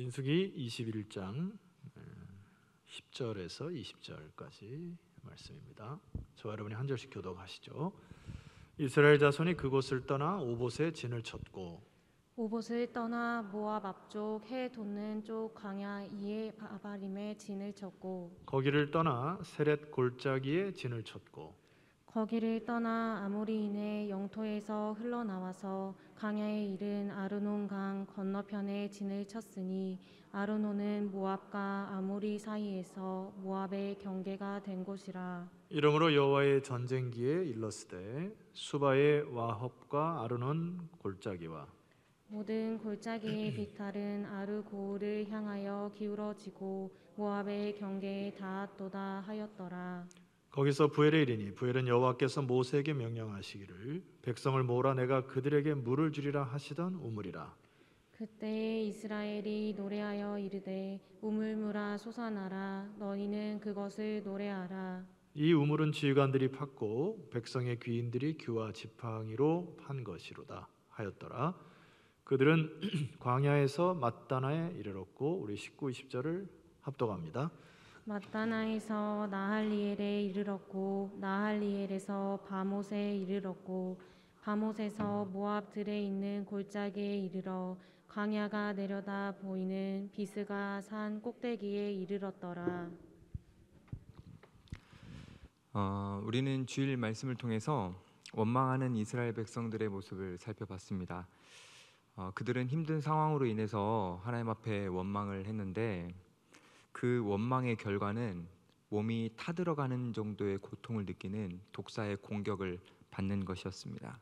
민수기 21장 10절에서 20절까지 말씀입니다. 저와 여러분이 한 절씩 교독하시죠. 이스라엘 자손이 그곳을 떠나 오봇에 진을 쳤고 오봇을 떠나 모압 앞쪽 해 돋는 쪽 광야 이에 아바림에 진을 쳤고 거기를 떠나 세렛 골짜기에 진을 쳤고 거기를 떠나 아모리인의 영토에서 흘러나와서 광야에 이른 아르논 강 건너편에 진을 쳤으니 아르논은 모압과 아모리 사이에서 모압의 경계가 된 곳이라. 이러므로 여호와의 전쟁기에 일렀으되 수바의 와헙과 아르논 골짜기와 모든 골짜기의 비탈은 아르고르를 향하여 기울어지고 모압의 경계에 닿았도다 하였더라. 거기서 부엘에 이르니 부엘은 여호와께서 모세에게 명령하시기를 백성을 모으라 내가 그들에게 물을 주리라 하시던 우물이라. 그때 이스라엘이 노래하여 이르되 우물물아 솟아나라 너희는 그것을 노래하라. 이 우물은 지휘관들이 팠고 백성의 귀인들이 규와 지팡이로 판 것이로다 하였더라. 그들은 광야에서 mat다나에 이르렀고 우리 19, 20절을 합독합니다. mat다나에서 나할리엘에 이르렀고 나할리엘에서 바못에 이르렀고 바못에서 모압 들에 있는 골짜기에 이르러 광야가 내려다 보이는 비스가 산 꼭대기에 이르렀더라. 우리는 주일 말씀을 통해서 원망하는 이스라엘 백성들의 모습을 살펴봤습니다. 그들은 힘든 상황으로 인해서 하나님 앞에 원망을 했는데 그 원망의 결과는 몸이 타들어가는 정도의 고통을 느끼는 독사의 공격을 받는 것이었습니다.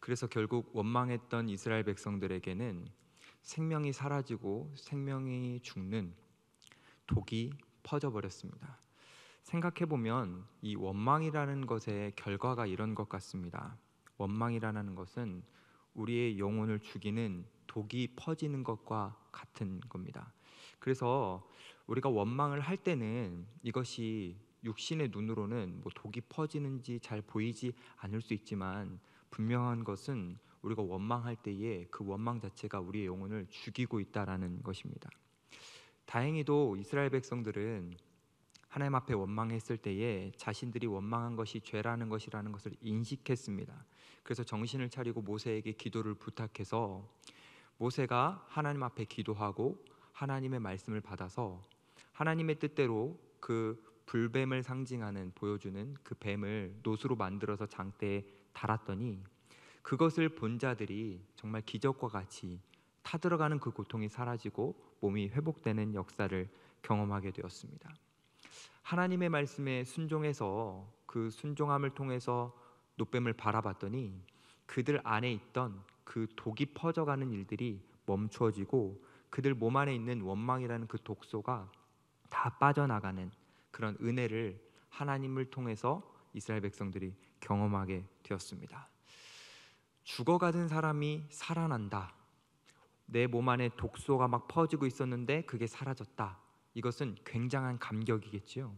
그래서 결국 원망했던 이스라엘 백성들에게는 생명이 사라지고 생명이 죽는 독이 퍼져버렸습니다. 생각해보면 이 원망이라는 것의 결과가 이런 것 같습니다. 원망이라는 것은 우리의 영혼을 죽이는 독이 퍼지는 것과 같은 겁니다. 그래서 우리가 원망을 할 때는 이것이 육신의 눈으로는 독이 퍼지는지 잘 보이지 않을 수 있지만 분명한 것은 우리가 원망할 때에 그 원망 자체가 우리의 영혼을 죽이고 있다라는 것입니다. 다행히도 이스라엘 백성들은 하나님 앞에 원망했을 때에 자신들이 원망한 것이 죄라는 것이라는 것을 인식했습니다. 그래서 정신을 차리고 모세에게 기도를 부탁해서 모세가 하나님 앞에 기도하고 하나님의 말씀을 받아서 하나님의 뜻대로 그 불뱀을 상징하는 보여주는 그 뱀을 노수로 만들어서 장대에 달았더니 그것을 본 자들이 정말 기적과 같이 타들어가는 그 고통이 사라지고 몸이 회복되는 역사를 경험하게 되었습니다. 하나님의 말씀에 순종해서 그 순종함을 통해서 노뱀을 바라봤더니 그들 안에 있던 그 독이 퍼져가는 일들이 멈추어지고 그들 몸 안에 있는 원망이라는 그 독소가 다 빠져나가는 그런 은혜를 하나님을 통해서 이스라엘 백성들이 경험하게 되었습니다. 죽어가던 사람이 살아난다. 내 몸 안에 독소가 막 퍼지고 있었는데 그게 사라졌다. 이것은 굉장한 감격이겠죠.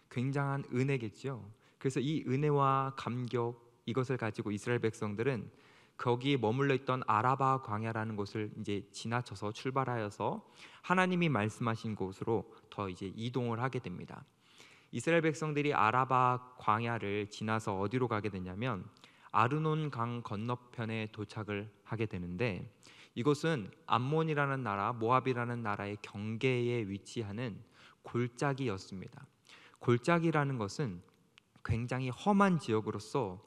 굉장한 은혜겠죠. 그래서 이 은혜와 감격 이것을 가지고 이스라엘 백성들은 거기에 머물러 있던 아라바 광야라는 곳을 이제 지나쳐서 출발하여서 하나님이 말씀하신 곳으로 더 이제 이동을 하게 됩니다. 이스라엘 백성들이 아라바 광야를 지나서 어디로 가게 되냐면 아르논 강 건너편에 도착을 하게 되는데 이곳은 암몬이라는 나라, 모압이라는 나라의 경계에 위치하는 골짜기였습니다. 골짜기라는 것은 굉장히 험한 지역으로서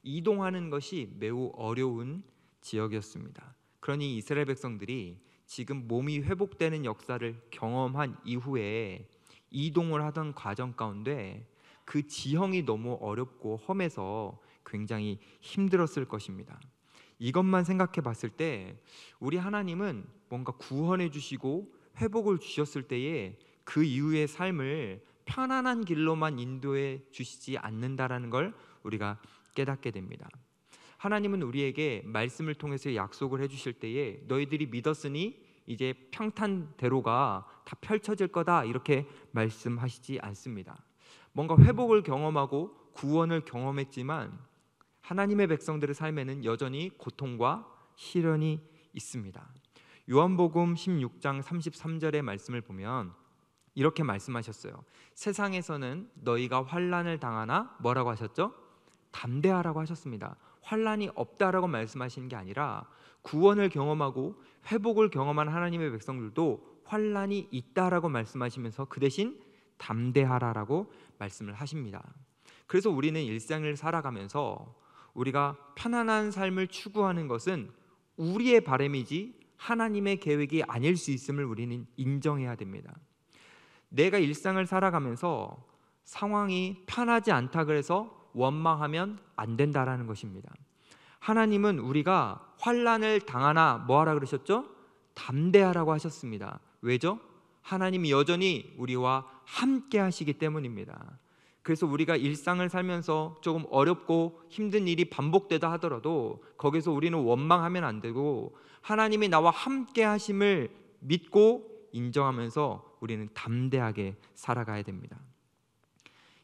이동하는 것이 매우 어려운 지역이었습니다. 그러니 이스라엘 백성들이 지금 몸이 회복되는 역사를 경험한 이후에 이동을 하던 과정 가운데 그 지형이 너무 어렵고 험해서 굉장히 힘들었을 것입니다. 이것만 생각해 봤을 때 우리 하나님은 뭔가 구원해 주시고 회복을 주셨을 때에 그 이후의 삶을 편안한 길로만 인도해 주시지 않는다라는 걸 우리가 깨닫게 됩니다. 하나님은 우리에게 말씀을 통해서 약속을 해주실 때에 너희들이 믿었으니 이제 평탄대로가 다 펼쳐질 거다 이렇게 말씀하시지 않습니다. 뭔가 회복을 경험하고 구원을 경험했지만 하나님의 백성들의 삶에는 여전히 고통과 시련이 있습니다. 요한복음 16장 33절의 말씀을 보면 이렇게 말씀하셨어요. 세상에서는 너희가 환난을 당하나 뭐라고 하셨죠? 담대하라고 하셨습니다. 환난이 없다라고 말씀하시는 게 아니라 구원을 경험하고 회복을 경험한 하나님의 백성들도 환난이 있다라고 말씀하시면서 그 대신 담대하라라고 말씀을 하십니다. 그래서 우리는 일상을 살아가면서 우리가 편안한 삶을 추구하는 것은 우리의 바람이지 하나님의 계획이 아닐 수 있음을 우리는 인정해야 됩니다. 내가 일상을 살아가면서 상황이 편하지 않다 그래서 원망하면 안 된다라는 것입니다. 하나님은 우리가 환난을 당하나 뭐하라 그러셨죠? 담대하라고 하셨습니다. 왜죠? 하나님이 여전히 우리와 함께 하시기 때문입니다. 그래서 우리가 일상을 살면서 조금 어렵고 힘든 일이 반복되다 하더라도 거기서 우리는 원망하면 안 되고 하나님이 나와 함께 하심을 믿고 인정하면서 우리는 담대하게 살아가야 됩니다.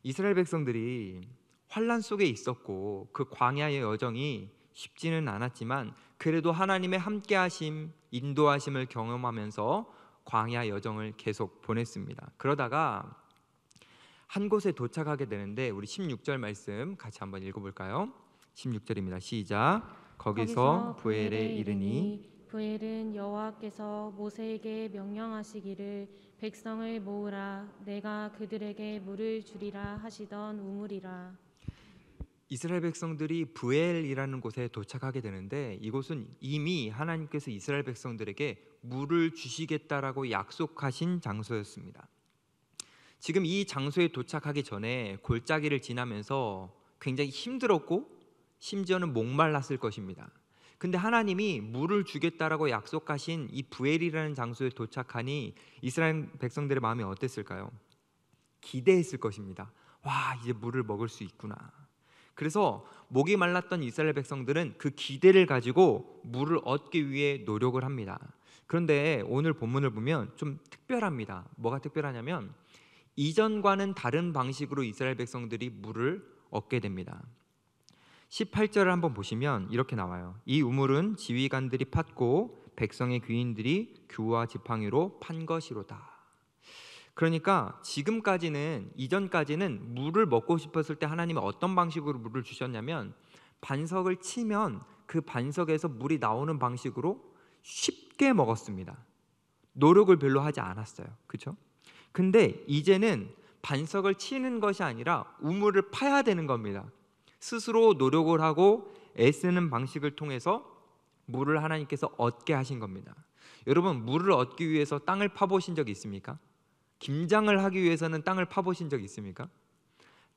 이스라엘 백성들이 환난 속에 있었고 그 광야의 여정이 쉽지는 않았지만 그래도 하나님의 함께 하심, 인도하심을 경험하면서 광야 여정을 계속 보냈습니다. 그러다가 한 곳에 도착하게 되는데 우리 16절 말씀 같이 한번 읽어볼까요? 16절입니다. 시작. 거기서 부엘에 이르니 부엘은 여호와께서 모세에게 명령하시기를 백성을 모으라 내가 그들에게 물을 주리라 하시던 우물이라. 이스라엘 백성들이 부엘이라는 곳에 도착하게 되는데 이곳은 이미 하나님께서 이스라엘 백성들에게 물을 주시겠다라고 약속하신 장소였습니다. 지금 이 장소에 도착하기 전에 골짜기를 지나면서 굉장히 힘들었고 심지어는 목말랐을 것입니다. 근데 하나님이 물을 주겠다라고 약속하신 이 부엘이라는 장소에 도착하니 이스라엘 백성들의 마음이 어땠을까요? 기대했을 것입니다. 와, 이제 물을 먹을 수 있구나. 그래서 목이 말랐던 이스라엘 백성들은 그 기대를 가지고 물을 얻기 위해 노력을 합니다. 그런데 오늘 본문을 보면 좀 특별합니다. 뭐가 특별하냐면 이전과는 다른 방식으로 이스라엘 백성들이 물을 얻게 됩니다. 18절을 한번 보시면 이렇게 나와요. 이 우물은 지휘관들이 팠고 백성의 귀인들이 규와 지팡이로 판 것이로다. 그러니까 지금까지는 이전까지는 물을 먹고 싶었을 때 하나님이 어떤 방식으로 물을 주셨냐면 반석을 치면 그 반석에서 물이 나오는 방식으로 쉽게 먹었습니다. 노력을 별로 하지 않았어요. 그렇죠? 근데 이제는 반석을 치는 것이 아니라 우물을 파야 되는 겁니다. 스스로 노력을 하고 애쓰는 방식을 통해서 물을 하나님께서 얻게 하신 겁니다. 여러분, 물을 얻기 위해서 땅을 파보신 적 있습니까? 김장을 하기 위해서는 땅을 파보신 적 있습니까?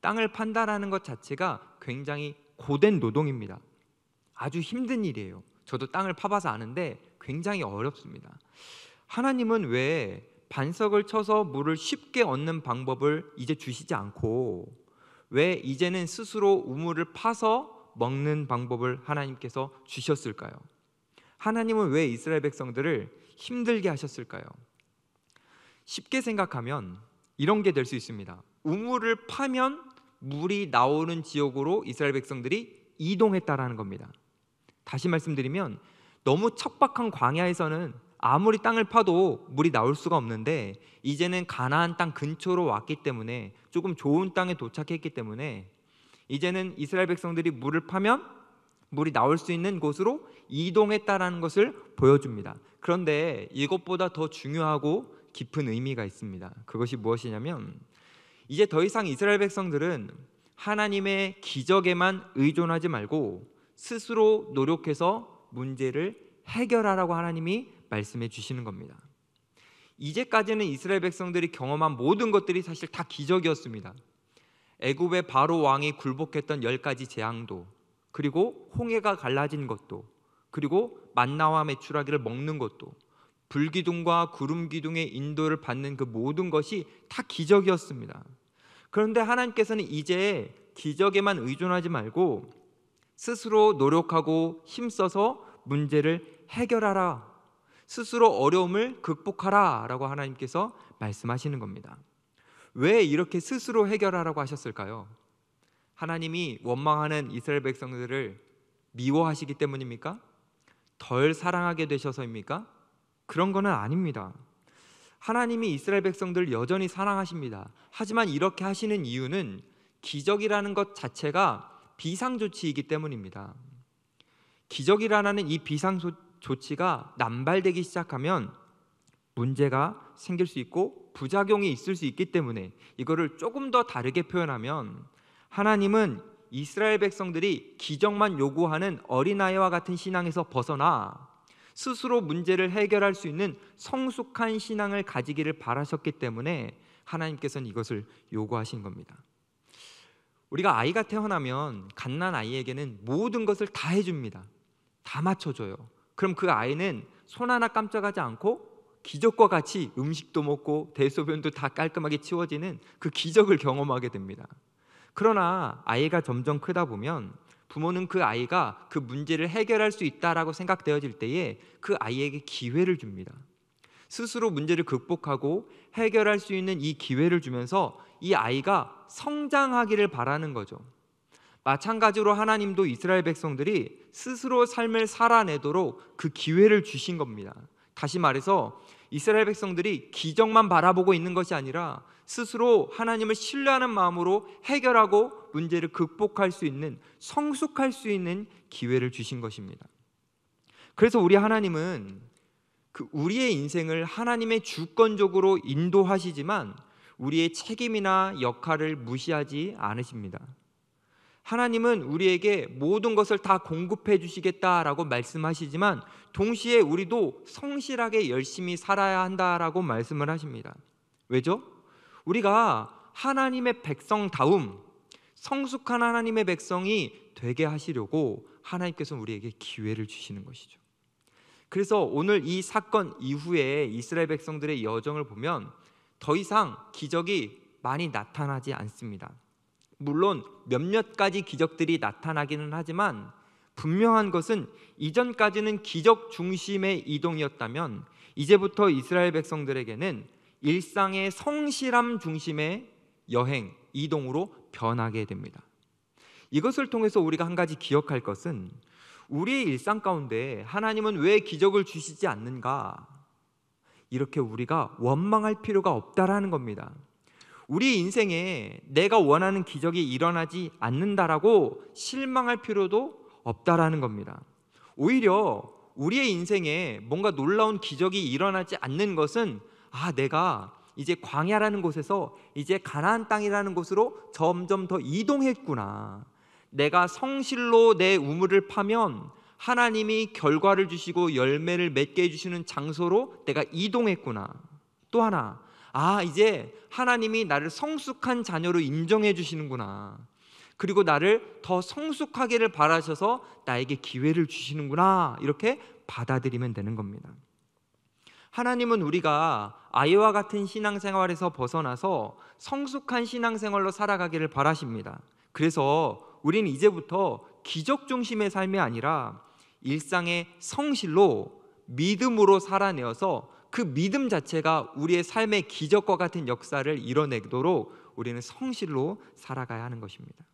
땅을 판다라는 것 자체가 굉장히 고된 노동입니다. 아주 힘든 일이에요. 저도 땅을 파봐서 아는데 굉장히 어렵습니다. 하나님은 왜 반석을 쳐서 물을 쉽게 얻는 방법을 이제 주시지 않고 왜 이제는 스스로 우물을 파서 먹는 방법을 하나님께서 주셨을까요? 하나님은 왜 이스라엘 백성들을 힘들게 하셨을까요? 쉽게 생각하면 이런 게 될 수 있습니다. 우물을 파면 물이 나오는 지역으로 이스라엘 백성들이 이동했다라는 겁니다. 다시 말씀드리면 너무 척박한 광야에서는 아무리 땅을 파도 물이 나올 수가 없는데 이제는 가나안 땅 근처로 왔기 때문에 조금 좋은 땅에 도착했기 때문에 이제는 이스라엘 백성들이 물을 파면 물이 나올 수 있는 곳으로 이동했다라는 것을 보여줍니다. 그런데 이것보다 더 중요하고 깊은 의미가 있습니다. 그것이 무엇이냐면 이제 더 이상 이스라엘 백성들은 하나님의 기적에만 의존하지 말고 스스로 노력해서 문제를 해결하라고 하나님이 말씀해 주시는 겁니다. 이제까지는 이스라엘 백성들이 경험한 모든 것들이 사실 다 기적이었습니다. 애굽의 바로 왕이 굴복했던 10가지 재앙도, 그리고 홍해가 갈라진 것도, 그리고 만나와 메추라기를 먹는 것도, 불기둥과 구름기둥의 인도를 받는 그 모든 것이 다 기적이었습니다. 그런데 하나님께서는 이제 기적에만 의존하지 말고 스스로 노력하고 힘써서 문제를 해결하라, 스스로 어려움을 극복하라 라고 하나님께서 말씀하시는 겁니다. 왜 이렇게 스스로 해결하라고 하셨을까요? 하나님이 원망하는 이스라엘 백성들을 미워하시기 때문입니까? 덜 사랑하게 되셔서입니까? 그런 거는 아닙니다. 하나님이 이스라엘 백성들을 여전히 사랑하십니다. 하지만 이렇게 하시는 이유는 기적이라는 것 자체가 비상조치이기 때문입니다. 기적이라는 이 비상조치가 남발되기 시작하면 문제가 생길 수 있고 부작용이 있을 수 있기 때문에, 이거를 조금 더 다르게 표현하면 하나님은 이스라엘 백성들이 기적만 요구하는 어린아이와 같은 신앙에서 벗어나 스스로 문제를 해결할 수 있는 성숙한 신앙을 가지기를 바라셨기 때문에 하나님께서는 이것을 요구하신 겁니다. 우리가 아이가 태어나면 갓난 아이에게는 모든 것을 다 해줍니다. 다 맞춰줘요. 그럼 그 아이는 손 하나 깜짝하지 않고 기적과 같이 음식도 먹고 대소변도 다 깔끔하게 치워지는 그 기적을 경험하게 됩니다. 그러나 아이가 점점 크다 보면 부모는 그 아이가 그 문제를 해결할 수 있다라고 생각되어질 때에 그 아이에게 기회를 줍니다. 스스로 문제를 극복하고 해결할 수 있는 이 기회를 주면서 이 아이가 성장하기를 바라는 거죠. 마찬가지로 하나님도 이스라엘 백성들이 스스로 삶을 살아내도록 그 기회를 주신 겁니다. 다시 말해서 이스라엘 백성들이 기적만 바라보고 있는 것이 아니라 스스로 하나님을 신뢰하는 마음으로 해결하고 문제를 극복할 수 있는, 성숙할 수 있는 기회를 주신 것입니다. 그래서 우리 하나님은 우리의 인생을 하나님의 주권적으로 인도하시지만 우리의 책임이나 역할을 무시하지 않으십니다. 하나님은 우리에게 모든 것을 다 공급해 주시겠다라고 말씀하시지만 동시에 우리도 성실하게 열심히 살아야 한다라고 말씀을 하십니다. 왜죠? 우리가 하나님의 백성다움, 성숙한 하나님의 백성이 되게 하시려고 하나님께서 우리에게 기회를 주시는 것이죠. 그래서 오늘 이 사건 이후에 이스라엘 백성들의 여정을 보면 더 이상 기적이 많이 나타나지 않습니다. 물론 몇몇 가지 기적들이 나타나기는 하지만 분명한 것은 이전까지는 기적 중심의 이동이었다면 이제부터 이스라엘 백성들에게는 일상의 성실함 중심의 여행, 이동으로 변하게 됩니다. 이것을 통해서 우리가 한 가지 기억할 것은 우리의 일상 가운데 하나님은 왜 기적을 주시지 않는가? 이렇게 우리가 원망할 필요가 없다라는 겁니다. 우리 인생에 내가 원하는 기적이 일어나지 않는다라고 실망할 필요도 없다라는 겁니다. 오히려 우리의 인생에 뭔가 놀라운 기적이 일어나지 않는 것은 내가 이제 광야라는 곳에서 이제 가나안 땅이라는 곳으로 점점 더 이동했구나. 내가 성실로 내 우물을 파면 하나님이 결과를 주시고 열매를 맺게 해주시는 장소로 내가 이동했구나. 또 하나, 이제 하나님이 나를 성숙한 자녀로 인정해 주시는구나. 그리고 나를 더 성숙하기를 바라셔서 나에게 기회를 주시는구나. 이렇게 받아들이면 되는 겁니다. 하나님은 우리가 아이와 같은 신앙생활에서 벗어나서 성숙한 신앙생활로 살아가기를 바라십니다. 그래서 우리는 이제부터 기적 중심의 삶이 아니라 일상의 성실로 믿음으로 살아내어서 그 믿음 자체가 우리의 삶의 기적과 같은 역사를 이뤄내도록 우리는 성실로 살아가야 하는 것입니다.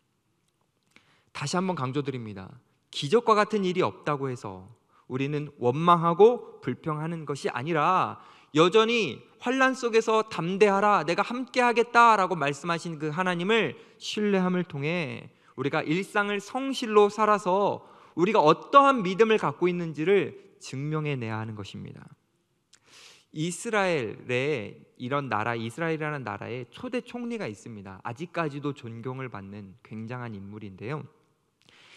다시 한번 강조드립니다. 기적과 같은 일이 없다고 해서 우리는 원망하고 불평하는 것이 아니라 여전히 환난 속에서 담대하라, 내가 함께 하겠다라고 말씀하신 그 하나님을 신뢰함을 통해 우리가 일상을 성실로 살아서 우리가 어떠한 믿음을 갖고 있는지를 증명해내야 하는 것입니다. 이스라엘에 이런 나라, 이스라엘이라는 나라에 초대 총리가 있습니다. 아직까지도 존경을 받는 굉장한 인물인데요.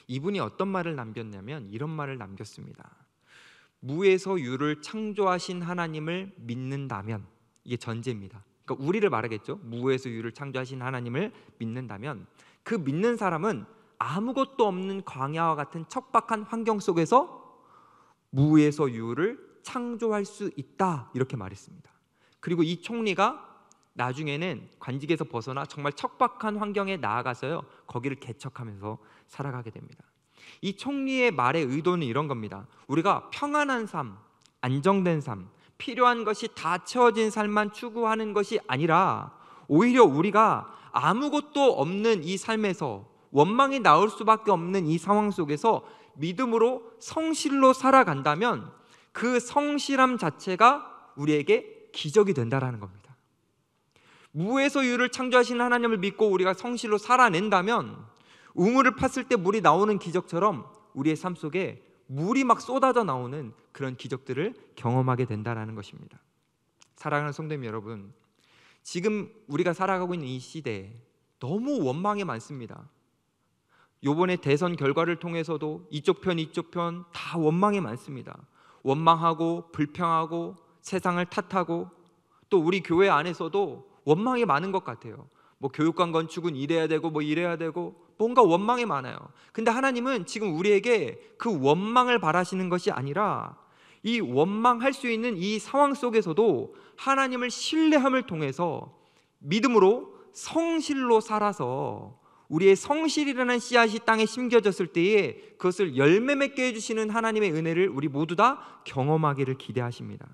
이분이 어떤 말을 남겼냐면 이런 말을 남겼습니다. 무에서 유를 창조하신 하나님을 믿는다면, 이게 전제입니다. 그러니까 우리를 말하겠죠. 무에서 유를 창조하신 하나님을 믿는다면 그 믿는 사람은 아무것도 없는 광야와 같은 척박한 환경 속에서 무에서 유를 창조할 수 있다, 이렇게 말했습니다. 그리고 이 총리가 나중에는 관직에서 벗어나 정말 척박한 환경에 나아가서요, 거기를 개척하면서 살아가게 됩니다. 이 총리의 말의 의도는 이런 겁니다. 우리가 평안한 삶, 안정된 삶, 필요한 것이 다 채워진 삶만 추구하는 것이 아니라 오히려 우리가 아무것도 없는 이 삶에서 원망이 나올 수밖에 없는 이 상황 속에서 믿음으로 성실로 살아간다면 그 성실함 자체가 우리에게 기적이 된다라는 겁니다. 무에서 유를 창조하신 하나님을 믿고 우리가 성실로 살아낸다면 우물을 팠을 때 물이 나오는 기적처럼 우리의 삶 속에 물이 막 쏟아져 나오는 그런 기적들을 경험하게 된다라는 것입니다. 사랑하는 성도님 여러분, 지금 우리가 살아가고 있는 이 시대에 너무 원망이 많습니다. 이번에 대선 결과를 통해서도 이쪽 편 다 원망이 많습니다. 원망하고 불평하고 세상을 탓하고 또 우리 교회 안에서도 원망이 많은 것 같아요. 뭐 교육관 건축은 이래야 되고 뭐 이래야 되고 뭔가 원망이 많아요. 근데 하나님은 지금 우리에게 그 원망을 바라시는 것이 아니라 이 원망할 수 있는 이 상황 속에서도 하나님을 신뢰함을 통해서 믿음으로 성실로 살아서 우리의 성실이라는 씨앗이 땅에 심겨졌을 때에 그것을 열매 맺게 해주시는 하나님의 은혜를 우리 모두 다 경험하기를 기대하십니다.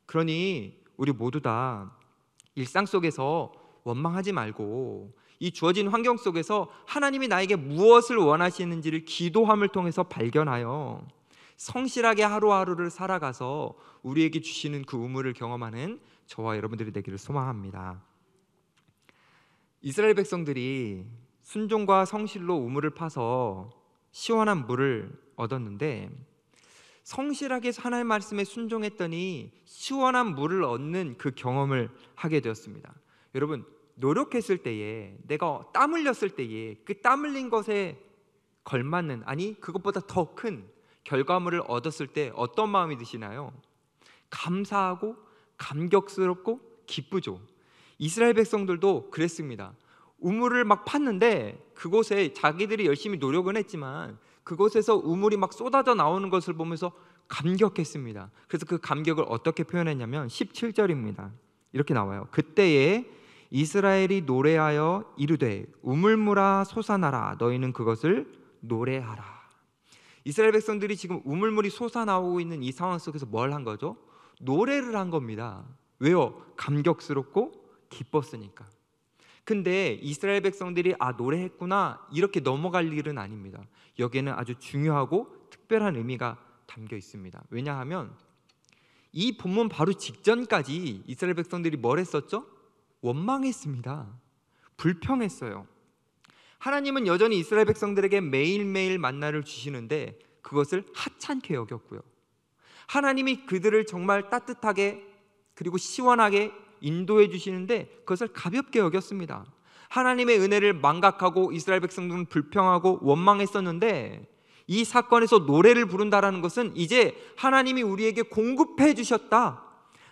그러니 우리 모두 다 일상 속에서 원망하지 말고 이 주어진 환경 속에서 하나님이 나에게 무엇을 원하시는지를 기도함을 통해서 발견하여 성실하게 하루하루를 살아가서 우리에게 주시는 그 우물을 경험하는 저와 여러분들이 되기를 소망합니다. 이스라엘 백성들이 순종과 성실로 우물을 파서 시원한 물을 얻었는데 성실하게 하나님의 말씀에 순종했더니 시원한 물을 얻는 그 경험을 하게 되었습니다. 여러분, 노력했을 때에 내가 땀 흘렸을 때에 그 땀 흘린 것에 걸맞는, 아니 그것보다 더 큰 결과물을 얻었을 때 어떤 마음이 드시나요? 감사하고 감격스럽고 기쁘죠. 이스라엘 백성들도 그랬습니다. 우물을 막 팠는데 그곳에 자기들이 열심히 노력은 했지만 그곳에서 우물이 막 쏟아져 나오는 것을 보면서 감격했습니다. 그래서 그 감격을 어떻게 표현했냐면 17절입니다. 이렇게 나와요. 그때에 이스라엘이 노래하여 이르되 우물물아 솟아나라 너희는 그것을 노래하라. 이스라엘 백성들이 지금 우물물이 솟아나오고 있는 이 상황 속에서 뭘 한 거죠? 노래를 한 겁니다. 왜요? 감격스럽고 기뻤으니까. 근데 이스라엘 백성들이 노래했구나 이렇게 넘어갈 일은 아닙니다. 여기에는 아주 중요하고 특별한 의미가 담겨 있습니다. 왜냐하면 이 본문 바로 직전까지 이스라엘 백성들이 뭘 했었죠? 원망했습니다. 불평했어요. 하나님은 여전히 이스라엘 백성들에게 매일매일 만나를 주시는데 그것을 하찮게 여겼고요. 하나님이 그들을 정말 따뜻하게 그리고 시원하게 인도해 주시는데 그것을 가볍게 여겼습니다. 하나님의 은혜를 망각하고 이스라엘 백성들은 불평하고 원망했었는데 이 사건에서 노래를 부른다라는 것은 이제 하나님이 우리에게 공급해 주셨다,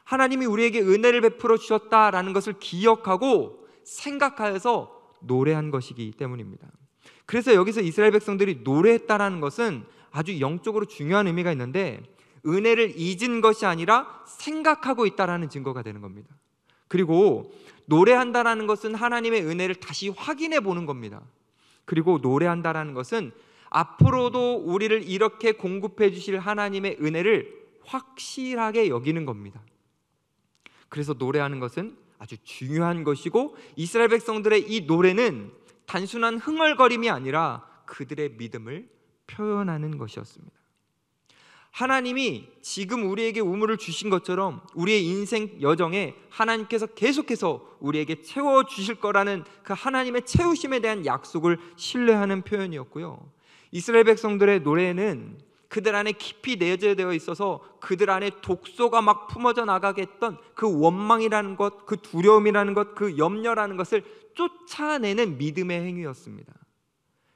하나님이 우리에게 은혜를 베풀어 주셨다라는 것을 기억하고 생각하여서 노래한 것이기 때문입니다. 그래서 여기서 이스라엘 백성들이 노래했다라는 것은 아주 영적으로 중요한 의미가 있는데 은혜를 잊은 것이 아니라 생각하고 있다라는 증거가 되는 겁니다. 그리고 노래한다라는 것은 하나님의 은혜를 다시 확인해 보는 겁니다. 그리고 노래한다라는 것은 앞으로도 우리를 이렇게 공급해 주실 하나님의 은혜를 확실하게 여기는 겁니다. 그래서 노래하는 것은 아주 중요한 것이고 이스라엘 백성들의 이 노래는 단순한 흥얼거림이 아니라 그들의 믿음을 표현하는 것이었습니다. 하나님이 지금 우리에게 우물을 주신 것처럼 우리의 인생 여정에 하나님께서 계속해서 우리에게 채워주실 거라는 그 하나님의 채우심에 대한 약속을 신뢰하는 표현이었고요. 이스라엘 백성들의 노래는 그들 안에 깊이 내재되어 있어서 그들 안에 독소가 막 품어져 나가게 했던 그 원망이라는 것, 그 두려움이라는 것, 그 염려라는 것을 쫓아내는 믿음의 행위였습니다.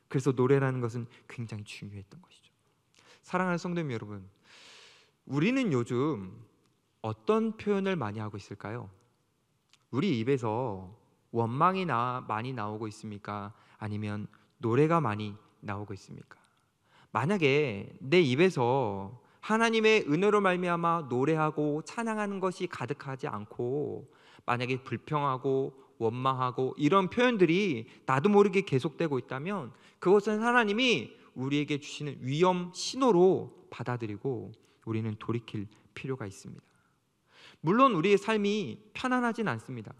그래서 노래라는 것은 굉장히 중요했던 것이죠. 사랑하는 성도님 여러분, 우리는 요즘 어떤 표현을 많이 하고 있을까요? 우리 입에서 원망이 많이 나오고 있습니까? 아니면 노래가 많이 나오고 있습니까? 만약에 내 입에서 하나님의 은혜로 말미암아 노래하고 찬양하는 것이 가득하지 않고 만약에 불평하고 원망하고 이런 표현들이 나도 모르게 계속되고 있다면 그것은 하나님이 우리에게 주시는 위험 신호로 받아들이고 우리는 돌이킬 필요가 있습니다. 물론 우리의 삶이 편안하진 않습니다.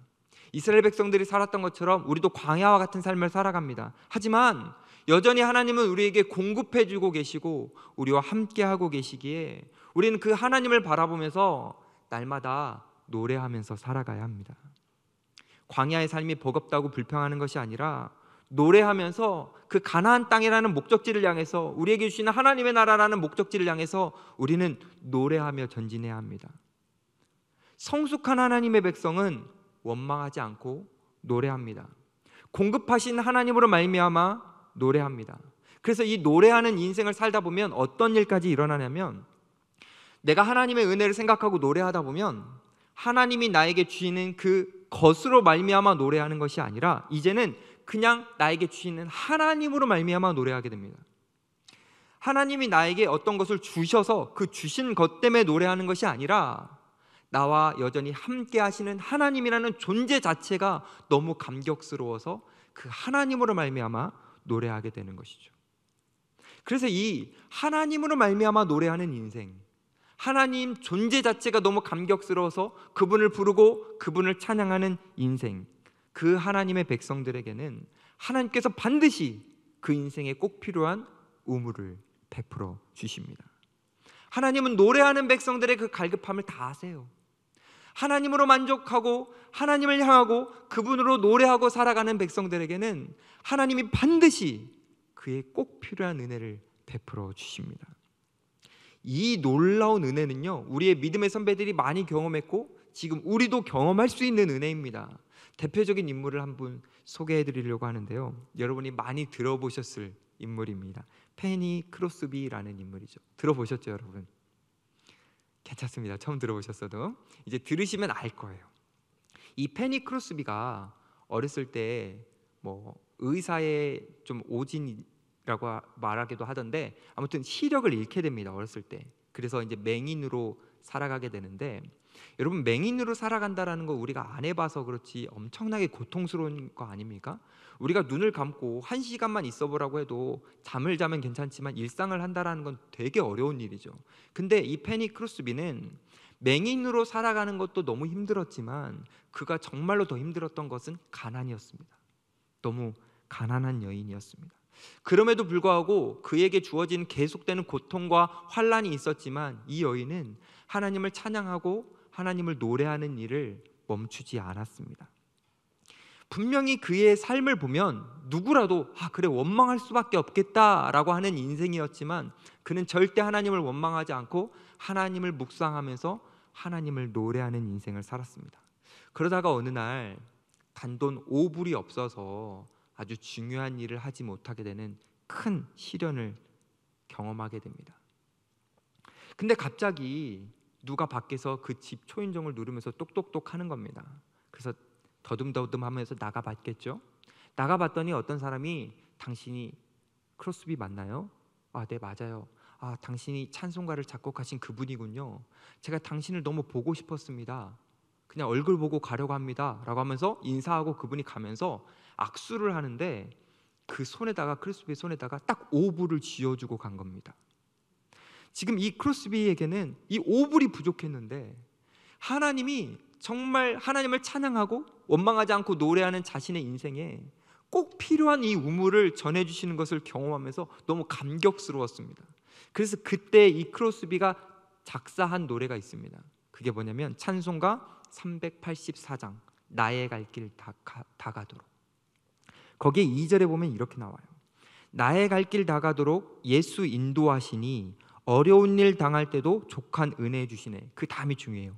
이스라엘 백성들이 살았던 것처럼 우리도 광야와 같은 삶을 살아갑니다. 하지만 여전히 하나님은 우리에게 공급해 주고 계시고 우리와 함께 하고 계시기에 우리는 그 하나님을 바라보면서 날마다 노래하면서 살아가야 합니다. 광야의 삶이 버겁다고 불평하는 것이 아니라 노래하면서 그 가나안 땅이라는 목적지를 향해서, 우리에게 주시는 하나님의 나라라는 목적지를 향해서 우리는 노래하며 전진해야 합니다. 성숙한 하나님의 백성은 원망하지 않고 노래합니다. 공급하신 하나님으로 말미암아 노래합니다. 그래서 이 노래하는 인생을 살다 보면 어떤 일까지 일어나냐면, 내가 하나님의 은혜를 생각하고 노래하다 보면 하나님이 나에게 주시는 그 것으로 말미암아 노래하는 것이 아니라 이제는 그냥 나에게 주시는 하나님으로 말미암아 노래하게 됩니다. 하나님이 나에게 어떤 것을 주셔서 그 주신 것 때문에 노래하는 것이 아니라 나와 여전히 함께 하시는 하나님이라는 존재 자체가 너무 감격스러워서 그 하나님으로 말미암아 노래하게 되는 것이죠. 그래서 이 하나님으로 말미암아 노래하는 인생, 하나님 존재 자체가 너무 감격스러워서 그분을 부르고 그분을 찬양하는 인생, 그 하나님의 백성들에게는 하나님께서 반드시 그 인생에 꼭 필요한 우물을 베풀어 주십니다. 하나님은 노래하는 백성들의 그 갈급함을 다 아세요. 하나님으로 만족하고 하나님을 향하고 그분으로 노래하고 살아가는 백성들에게는 하나님이 반드시 그의 꼭 필요한 은혜를 베풀어 주십니다. 이 놀라운 은혜는요, 우리의 믿음의 선배들이 많이 경험했고 지금 우리도 경험할 수 있는 은혜입니다. 대표적인 인물을 한 분 소개해 드리려고 하는데요, 여러분이 많이 들어보셨을 인물입니다. 페니 크로스비라는 인물이죠. 들어보셨죠, 여러분? 괜찮습니다. 처음 들어보셨어도 이제 들으시면 알 거예요. 이 페니 크로스비가 어렸을 때 뭐 의사의 좀 오진이라고 말하기도 하던데, 아무튼 시력을 잃게 됩니다, 어렸을 때. 그래서 이제 맹인으로 살아가게 되는데, 여러분, 맹인으로 살아간다라는 거 우리가 안 해봐서 그렇지 엄청나게 고통스러운 거 아닙니까? 우리가 눈을 감고 1시간만 있어 보라고 해도 잠을 자면 괜찮지만 일상을 한다라는 건 되게 어려운 일이죠. 근데 이 페니 크로스비는 맹인으로 살아가는 것도 너무 힘들었지만 그가 정말로 더 힘들었던 것은 가난이었습니다. 너무 가난한 여인이었습니다. 그럼에도 불구하고 그에게 주어진 계속되는 고통과 환난이 있었지만 이 여인은 하나님을 찬양하고 하나님을 노래하는 일을 멈추지 않았습니다. 분명히 그의 삶을 보면 누구라도 그래, 원망할 수밖에 없겠다라고 하는 인생이었지만 그는 절대 하나님을 원망하지 않고 하나님을 묵상하면서 하나님을 노래하는 인생을 살았습니다. 그러다가 어느 날 단돈 5불이 없어서 아주 중요한 일을 하지 못하게 되는 큰 시련을 경험하게 됩니다. 근데 갑자기 누가 밖에서 그 집 초인종을 누르면서 똑똑똑 하는 겁니다. 그래서 더듬더듬 하면서 나가봤겠죠. 나가봤더니 어떤 사람이, 당신이 크로스비 맞나요? 네, 맞아요. 당신이 찬송가를 작곡하신 그분이군요. 제가 당신을 너무 보고 싶었습니다. 그냥 얼굴 보고 가려고 합니다 라고 하면서 인사하고 그분이 가면서 악수를 하는데, 그 손에다가, 크로스비의 손에다가 딱 5불을 쥐어주고 간 겁니다. 지금 이 크로스비에게는 이 5불이 부족했는데 하나님이 정말 하나님을 찬양하고 원망하지 않고 노래하는 자신의 인생에 꼭 필요한 이 우물을 전해주시는 것을 경험하면서 너무 감격스러웠습니다. 그래서 그때 이 크로스비가 작사한 노래가 있습니다. 그게 뭐냐면 찬송가 384장 나의 갈 길 다 가도록. 거기에 2절에 보면 이렇게 나와요. 나의 갈 길 다 가도록 예수 인도하시니 어려운 일 당할 때도 족한 은혜 주시네. 그 다음이 중요해요.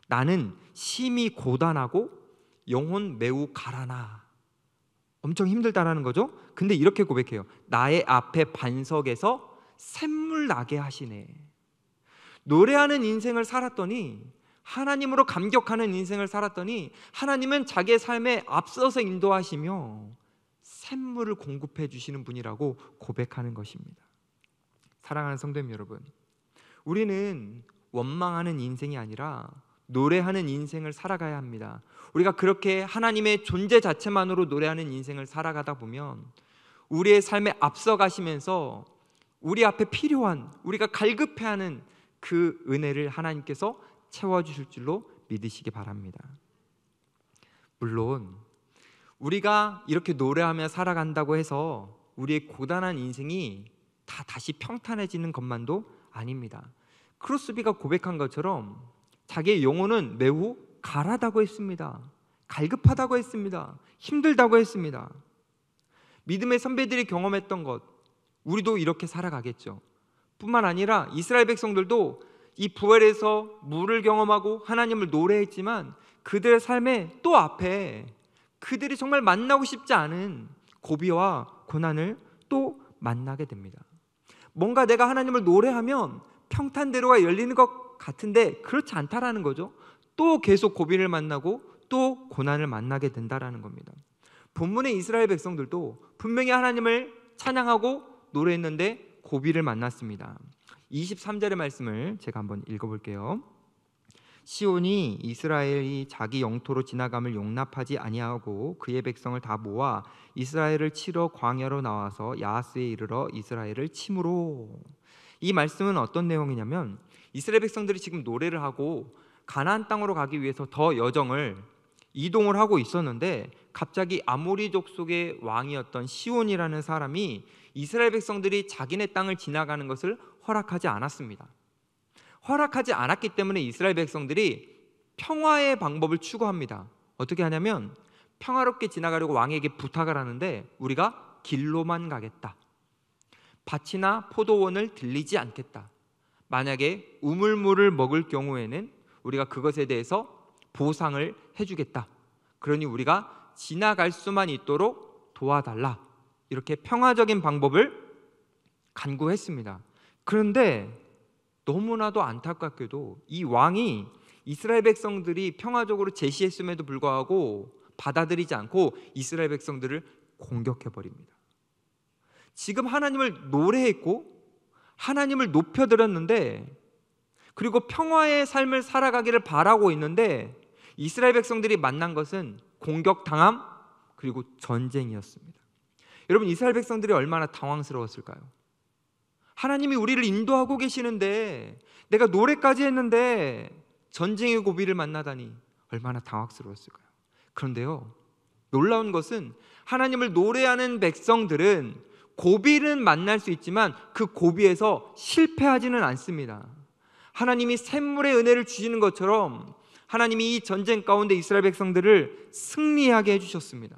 나는 심히 고단하고 영혼 매우 가라나. 엄청 힘들다라는 거죠. 근데 이렇게 고백해요. 나의 앞에 반석에서 샘물 나게 하시네. 노래하는 인생을 살았더니, 하나님으로 감격하는 인생을 살았더니 하나님은 자기의 삶에 앞서서 인도하시며 샘물을 공급해 주시는 분이라고 고백하는 것입니다. 사랑하는 성도님 여러분, 우리는 원망하는 인생이 아니라 노래하는 인생을 살아가야 합니다. 우리가 그렇게 하나님의 존재 자체만으로 노래하는 인생을 살아가다 보면 우리의 삶에 앞서가시면서 우리 앞에 필요한, 우리가 갈급해하는 그 은혜를 하나님께서 채워주실 줄로 믿으시기 바랍니다. 물론 우리가 이렇게 노래하며 살아간다고 해서 우리의 고단한 인생이 다 다시 평탄해지는 것만도 아닙니다. 크로스비가 고백한 것처럼 자기의 영혼은 매우 가라다고 했습니다. 갈급하다고 했습니다. 힘들다고 했습니다. 믿음의 선배들이 경험했던 것, 우리도 이렇게 살아가겠죠. 뿐만 아니라 이스라엘 백성들도 이 부활에서 물을 경험하고 하나님을 노래했지만 그들의 삶의 또 앞에 그들이 정말 만나고 싶지 않은 고비와 고난을 또 만나게 됩니다. 뭔가 내가 하나님을 노래하면 평탄대로가 열리는 것 같은데 그렇지 않다라는 거죠. 또 계속 고비를 만나고 또 고난을 만나게 된다라는 겁니다. 본문의 이스라엘 백성들도 분명히 하나님을 찬양하고 노래했는데 고비를 만났습니다. 23절의 말씀을 제가 한번 읽어볼게요. 시온이 이스라엘이 자기 영토로 지나감을 용납하지 아니하고 그의 백성을 다 모아 이스라엘을 치러 광야로 나와서 야하스에 이르러 이스라엘을 치므로. 이 말씀은 어떤 내용이냐면 이스라엘 백성들이 지금 노래를 하고 가나안 땅으로 가기 위해서 더 여정을 이동을 하고 있었는데 갑자기 아모리 족속의 왕이었던 시온이라는 사람이 이스라엘 백성들이 자기네 땅을 지나가는 것을 허락하지 않았습니다. 허락하지 않았기 때문에 이스라엘 백성들이 평화의 방법을 추구합니다. 어떻게 하냐면 평화롭게 지나가려고 왕에게 부탁을 하는데 우리가 길로만 가겠다. 밭이나 포도원을 들리지 않겠다. 만약에 우물물을 먹을 경우에는 우리가 그것에 대해서 보상을 해주겠다. 그러니 우리가 지나갈 수만 있도록 도와달라. 이렇게 평화적인 방법을 간구했습니다. 그런데 너무나도 안타깝게도 이 왕이 이스라엘 백성들이 평화적으로 제시했음에도 불구하고 받아들이지 않고 이스라엘 백성들을 공격해버립니다. 지금 하나님을 노래했고 하나님을 높여드렸는데 그리고 평화의 삶을 살아가기를 바라고 있는데 이스라엘 백성들이 만난 것은 공격당함 그리고 전쟁이었습니다. 여러분, 이스라엘 백성들이 얼마나 당황스러웠을까요? 하나님이 우리를 인도하고 계시는데 내가 노래까지 했는데 전쟁의 고비를 만나다니 얼마나 당황스러웠을까요? 그런데요, 놀라운 것은 하나님을 노래하는 백성들은 고비는 만날 수 있지만 그 고비에서 실패하지는 않습니다. 하나님이 샘물의 은혜를 주시는 것처럼 하나님이 이 전쟁 가운데 이스라엘 백성들을 승리하게 해주셨습니다.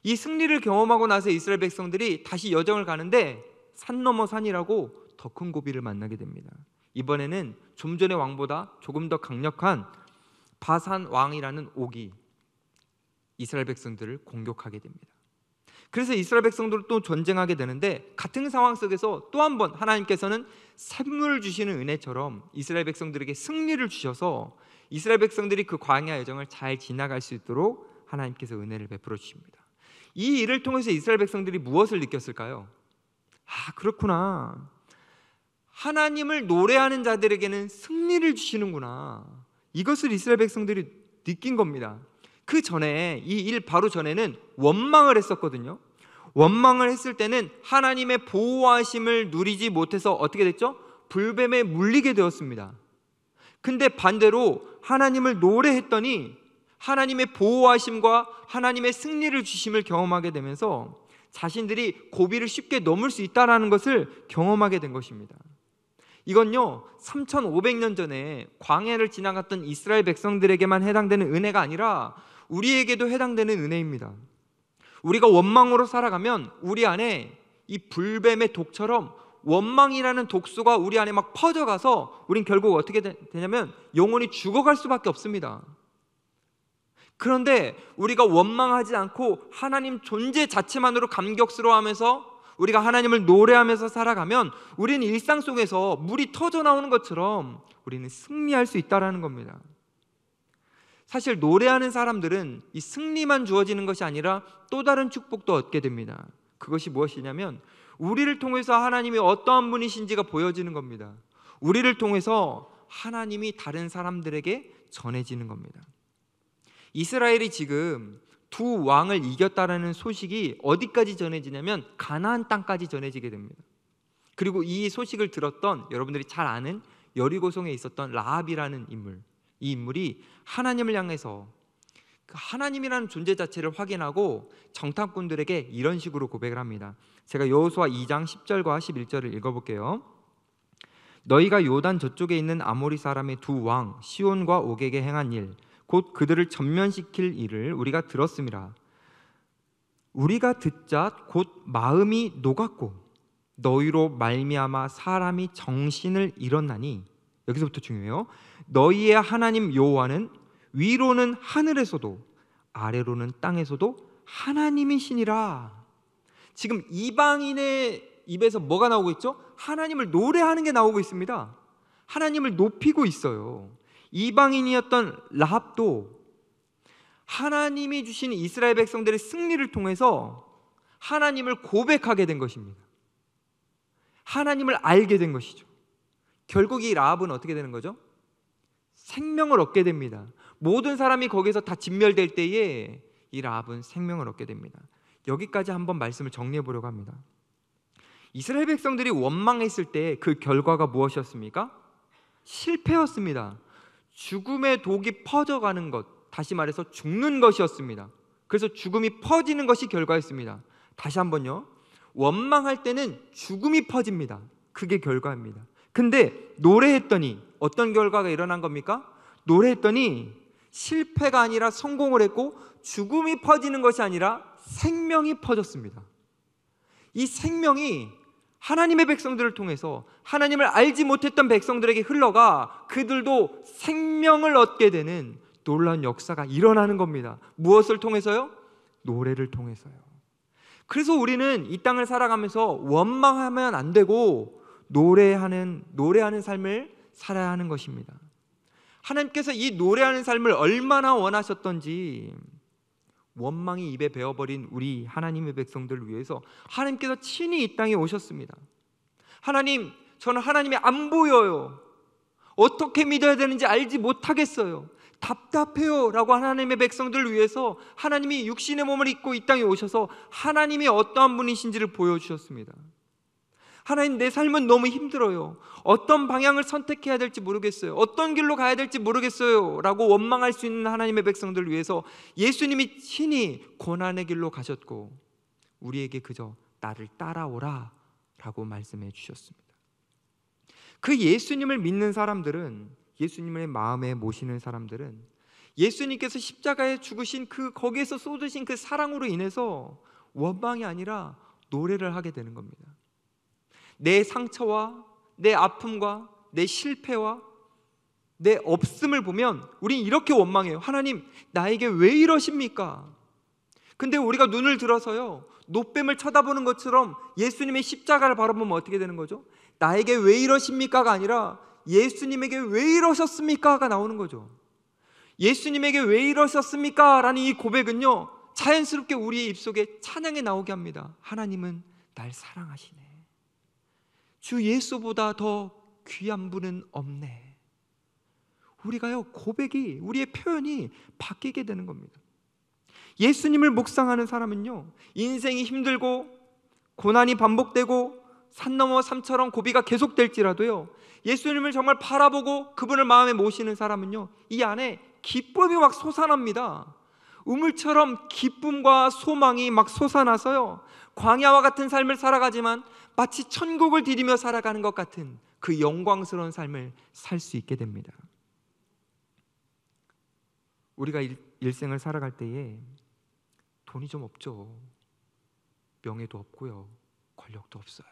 이 승리를 경험하고 나서 이스라엘 백성들이 다시 여정을 가는데 산 넘어 산이라고 더 큰 고비를 만나게 됩니다. 이번에는 좀 전의 왕보다 조금 더 강력한 바산 왕이라는 옥이 이스라엘 백성들을 공격하게 됩니다. 그래서 이스라엘 백성들은 또 전쟁하게 되는데 같은 상황 속에서 또 한 번 하나님께서는 샘물을 주시는 은혜처럼 이스라엘 백성들에게 승리를 주셔서 이스라엘 백성들이 그 광야 여정을 잘 지나갈 수 있도록 하나님께서 은혜를 베풀어 주십니다. 이 일을 통해서 이스라엘 백성들이 무엇을 느꼈을까요? 아, 그렇구나. 하나님을 노래하는 자들에게는 승리를 주시는구나. 이것을 이스라엘 백성들이 느낀 겁니다. 그 전에 이 일 바로 전에는 원망을 했었거든요. 원망을 했을 때는 하나님의 보호하심을 누리지 못해서 어떻게 됐죠? 불뱀에 물리게 되었습니다. 근데 반대로 하나님을 노래했더니 하나님의 보호하심과 하나님의 승리를 주심을 경험하게 되면서 자신들이 고비를 쉽게 넘을 수 있다는 것을 경험하게 된 것입니다. 이건요, 3500년 전에 광야를 지나갔던 이스라엘 백성들에게만 해당되는 은혜가 아니라 우리에게도 해당되는 은혜입니다. 우리가 원망으로 살아가면 우리 안에 이 불뱀의 독처럼 원망이라는 독소가 우리 안에 막 퍼져가서 우린 결국 어떻게 되냐면 영혼이 죽어갈 수밖에 없습니다. 그런데 우리가 원망하지 않고 하나님 존재 자체만으로 감격스러워하면서 우리가 하나님을 노래하면서 살아가면 우리는 일상 속에서 물이 터져 나오는 것처럼 우리는 승리할 수 있다는 겁니다. 사실 노래하는 사람들은 이 승리만 주어지는 것이 아니라 또 다른 축복도 얻게 됩니다. 그것이 무엇이냐면 우리를 통해서 하나님이 어떠한 분이신지가 보여지는 겁니다. 우리를 통해서 하나님이 다른 사람들에게 전해지는 겁니다. 이스라엘이 지금 두 왕을 이겼다라는 소식이 어디까지 전해지냐면 가나안 땅까지 전해지게 됩니다. 그리고 이 소식을 들었던 여러분들이 잘 아는 여리고성에 있었던 라합이라는 인물, 이 인물이 하나님을 향해서 그 하나님이라는 존재 자체를 확인하고 정탐꾼들에게 이런 식으로 고백을 합니다. 제가 여호수아 2장 10절과 11절을 읽어볼게요. 너희가 요단 저쪽에 있는 아모리 사람의 두 왕 시온과 옥에게 행한 일 곧 그들을 전면시킬 일을 우리가 들었음이라. 우리가 듣자 곧 마음이 녹았고 너희로 말미암아 사람이 정신을 잃었나니, 여기서부터 중요해요. 너희의 하나님 여호와는 위로는 하늘에서도 아래로는 땅에서도 하나님이시니라. 지금 이방인의 입에서 뭐가 나오고 있죠? 하나님을 노래하는 게 나오고 있습니다. 하나님을 높이고 있어요. 이방인이었던 라합도 하나님이 주신 이스라엘 백성들의 승리를 통해서 하나님을 고백하게 된 것입니다. 하나님을 알게 된 것이죠. 결국 이 라합은 어떻게 되는 거죠? 생명을 얻게 됩니다. 모든 사람이 거기서 다 진멸될 때에 이 라합은 생명을 얻게 됩니다. 여기까지 한번 말씀을 정리해 보려고 합니다. 이스라엘 백성들이 원망했을 때 그 결과가 무엇이었습니까? 실패였습니다. 죽음의 독이 퍼져가는 것, 다시 말해서 죽는 것이었습니다. 그래서 죽음이 퍼지는 것이 결과였습니다. 다시 한번요. 원망할 때는 죽음이 퍼집니다. 그게 결과입니다. 근데 노래했더니 어떤 결과가 일어난 겁니까? 노래했더니 실패가 아니라 성공을 했고, 죽음이 퍼지는 것이 아니라 생명이 퍼졌습니다. 이 생명이 하나님의 백성들을 통해서 하나님을 알지 못했던 백성들에게 흘러가 그들도 생명을 얻게 되는 놀라운 역사가 일어나는 겁니다. 무엇을 통해서요? 노래를 통해서요. 그래서 우리는 이 땅을 살아가면서 원망하면 안 되고 노래하는 삶을 살아야 하는 것입니다. 하나님께서 이 노래하는 삶을 얼마나 원하셨던지, 원망이 입에 배어버린 우리 하나님의 백성들을 위해서 하나님께서 친히 이 땅에 오셨습니다. 하나님, 저는 하나님이 안 보여요. 어떻게 믿어야 되는지 알지 못하겠어요. 답답해요 라고 하나님의 백성들을 위해서 하나님이 육신의 몸을 입고 이 땅에 오셔서 하나님이 어떠한 분이신지를 보여주셨습니다. 하나님, 내 삶은 너무 힘들어요. 어떤 방향을 선택해야 될지 모르겠어요. 어떤 길로 가야 될지 모르겠어요 라고 원망할 수 있는 하나님의 백성들을 위해서 예수님이 친히 고난의 길로 가셨고 우리에게 그저 나를 따라오라 라고 말씀해 주셨습니다. 그 예수님을 믿는 사람들은, 예수님의 마음에 모시는 사람들은 예수님께서 십자가에 죽으신 거기에서 쏟으신 그 사랑으로 인해서 원망이 아니라 노래를 하게 되는 겁니다. 내 상처와 내 아픔과 내 실패와 내 없음을 보면 우린 이렇게 원망해요. 하나님, 나에게 왜 이러십니까? 근데 우리가 눈을 들어서요, 노뱀을 쳐다보는 것처럼 예수님의 십자가를 바라보면 어떻게 되는 거죠? 나에게 왜 이러십니까가 아니라 예수님에게 왜 이러셨습니까가 나오는 거죠. 예수님에게 왜 이러셨습니까? 라는 이 고백은요, 자연스럽게 우리의 입속에 찬양이 나오게 합니다. 하나님은 날 사랑하시네. 주 예수보다 더 귀한 분은 없네. 우리가요, 고백이, 우리의 표현이 바뀌게 되는 겁니다. 예수님을 묵상하는 사람은요, 인생이 힘들고 고난이 반복되고 산 넘어 산처럼 고비가 계속될지라도요, 예수님을 정말 바라보고 그분을 마음에 모시는 사람은요, 이 안에 기쁨이 막 솟아납니다. 우물처럼 기쁨과 소망이 막 솟아나서요, 광야와 같은 삶을 살아가지만 마치 천국을 디디며 살아가는 것 같은 그 영광스러운 삶을 살 수 있게 됩니다. 우리가 일생을 살아갈 때에 돈이 좀 없죠. 명예도 없고요, 권력도 없어요.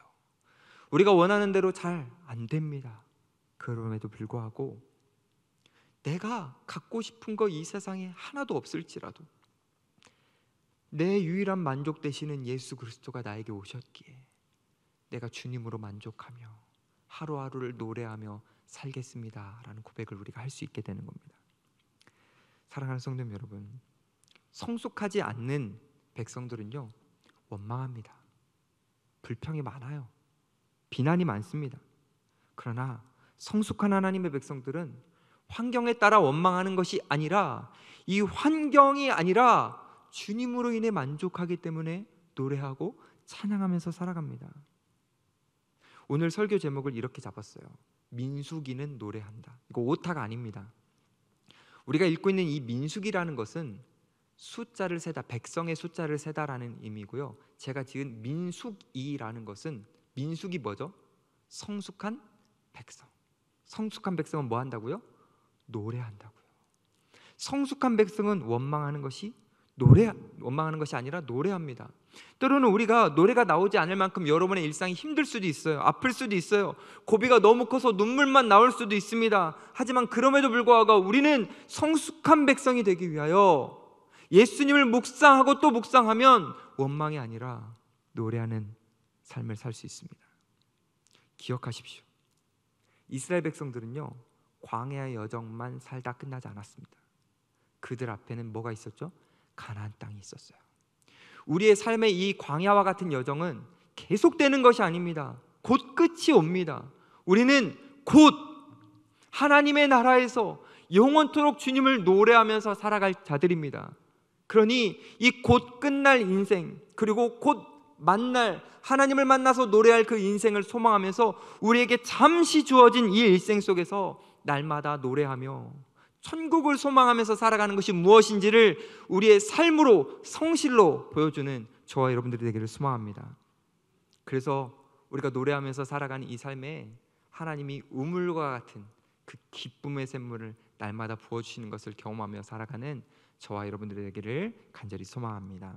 우리가 원하는 대로 잘 안 됩니다. 그럼에도 불구하고 내가 갖고 싶은 거 이 세상에 하나도 없을지라도 내 유일한 만족 되시는 예수 그리스도가 나에게 오셨기에 내가 주님으로 만족하며 하루하루를 노래하며 살겠습니다 라는 고백을 우리가 할 수 있게 되는 겁니다. 사랑하는 성도 여러분, 성숙하지 않는 백성들은요, 원망합니다. 불평이 많아요. 비난이 많습니다. 그러나 성숙한 하나님의 백성들은 환경에 따라 원망하는 것이 아니라, 이 환경이 아니라 주님으로 인해 만족하기 때문에 노래하고 찬양하면서 살아갑니다. 오늘 설교 제목을 이렇게 잡았어요. 민수기는 노래한다. 이거 오타가 아닙니다. 우리가 읽고 있는 이 민수기라는 것은 숫자를 세다, 백성의 숫자를 세다라는 의미고요. 제가 지은 민숙이라는 것은 민숙이 뭐죠? 성숙한 백성. 성숙한 백성은 뭐 한다고요? 노래한다고요. 성숙한 백성은 원망하는 것이 아니라 노래합니다. 때로는 우리가 노래가 나오지 않을 만큼 여러분의 일상이 힘들 수도 있어요. 아플 수도 있어요. 고비가 너무 커서 눈물만 나올 수도 있습니다. 하지만 그럼에도 불구하고 우리는 성숙한 백성이 되기 위하여 예수님을 묵상하고 또 묵상하면 원망이 아니라 노래하는 삶을 살 수 있습니다. 기억하십시오. 이스라엘 백성들은요, 광야의 여정만 살다 끝나지 않았습니다. 그들 앞에는 뭐가 있었죠? 가나안 땅이 있었어요. 우리의 삶의 이 광야와 같은 여정은 계속되는 것이 아닙니다. 곧 끝이 옵니다. 우리는 곧 하나님의 나라에서 영원토록 주님을 노래하면서 살아갈 자들입니다. 그러니 이 곧 끝날 인생, 그리고 곧 만날 하나님을 만나서 노래할 그 인생을 소망하면서 우리에게 잠시 주어진 이 일생 속에서 날마다 노래하며 천국을 소망하면서 살아가는 것이 무엇인지를 우리의 삶으로, 성실로 보여주는 저와 여러분들이 되기를 소망합니다. 그래서 우리가 노래하면서 살아가는 이 삶에 하나님이 우물과 같은 그 기쁨의 샘물을 날마다 부어주시는 것을 경험하며 살아가는 저와 여러분들이 되기를 간절히 소망합니다.